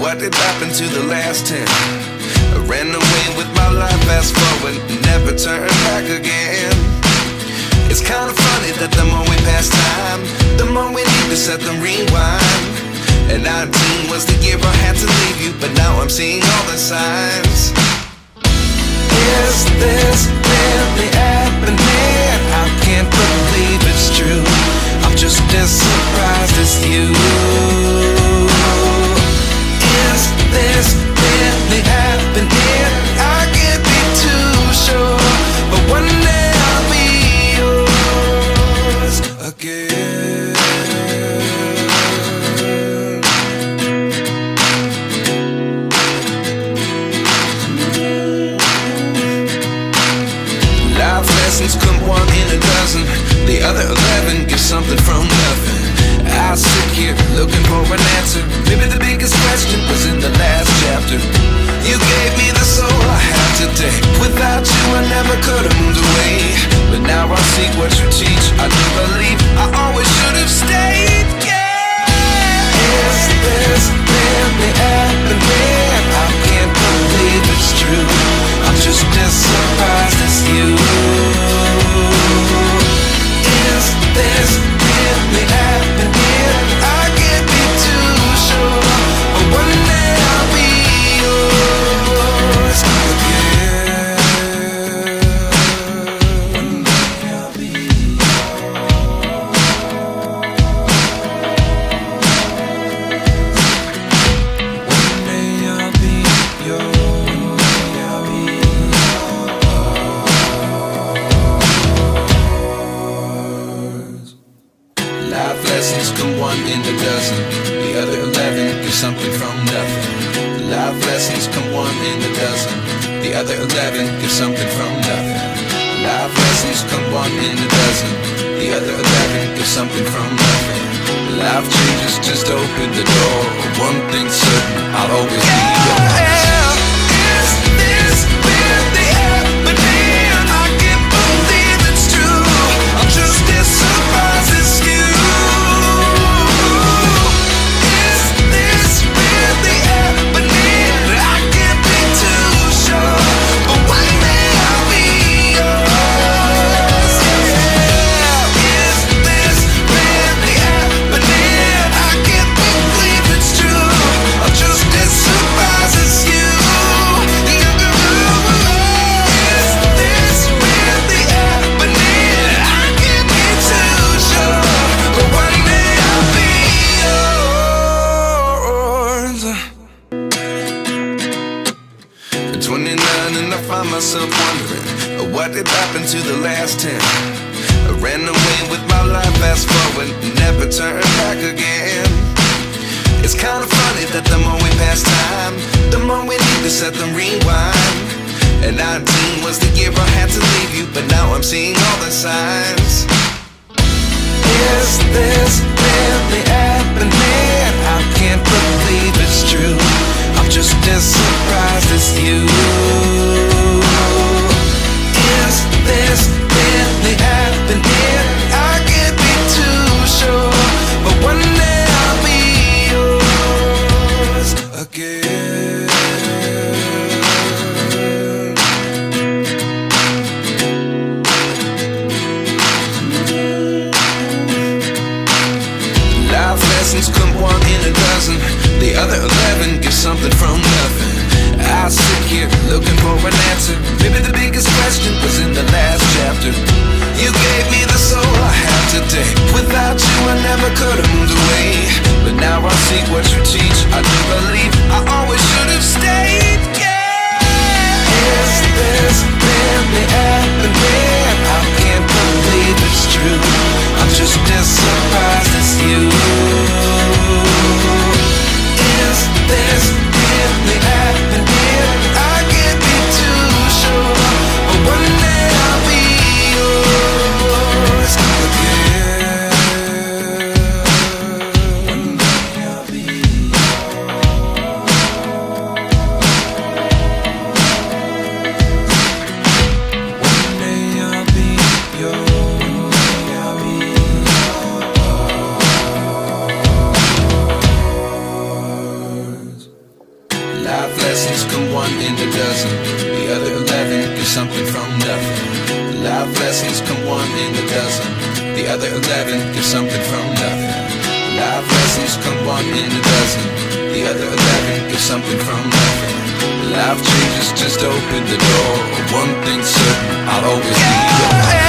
What did happen to the last 10? I ran away with my life, fast forward, never turn back again. It's kind of funny that the more we pass time, the more we need to set them rewind. And 19 was the year I had to leave you, but now I'm seeing all the signs. Is this really happening? I can't believe it's true. I'm just as surprised as you. Is this really happening? I can't be too sure, but one day I'll be yours again. Life lessons come one in a dozen. The other 11 give something from nothing. I sit here looking for an answer. Maybe the biggest question was in the last chapter. You gave me the soul I have today. Without you I never could have moved away. But now I see what you teach. I do believe I always should have stayed. Yeah. Is this really happening? I can't believe it's true. I'm just as surprised as you. Is this really happening? I can't be too sure, but one day I'll be yours again. One day I'll be One day I'll be yours. Life lessons come one in a dozen. The other 11 give something from nothing. Life lessons come one in a dozen. The other 11 give something from nothing. Life lessons come one in a dozen. The other 11 give something from nothing. Life changes, just open the door. One thing's certain, I'll always be yours. Is this really happening? I can't believe it's true. I'm just as surprised as you. Is this really happening? I can't be too sure, but one day I'll be yours. Yeah. Is this really happening? I can't believe it's true. I'm just as surprised as you. Is this really happening? I can't be too sure, but one day I'll be yours. At 29 and I find myself wondering, what did happen to the last 10? I ran away with my life, fast forward, never turn back again. It's kind of funny that the more we pass time, the more we need to set them rewind. And 19 was the year I had to leave you, but now I'm seeing all the signs. Is this really happening? I can't believe it's true. I'm just as surprised as you. Is this really happening? I can't be too sure, but one day I'll be yours again. Life lessons come one in a dozen. The other 11 give something from nothing. I sit here looking for an answer. Maybe the biggest question was in the last chapter. You gave me the soul I have today. Without you I never could have moved away. But now I see what you teach. I do believe I always should have stayed. Yeah. Is this really happening? I can't believe it's true. I'm just as surprised as you. Is this really happening? I can't be too sure, but one day I'll be yours again. One day I'll be One day I'll be yours. I'll be yours. lessons come one in a dozen. The other 11 get something from nothing. Life lessons come one in a dozen. The other 11 get something from nothing. Life lessons come one in a dozen. The other 11 get something from nothing. Life changes just open the door. One thing's certain, I'll always be yours.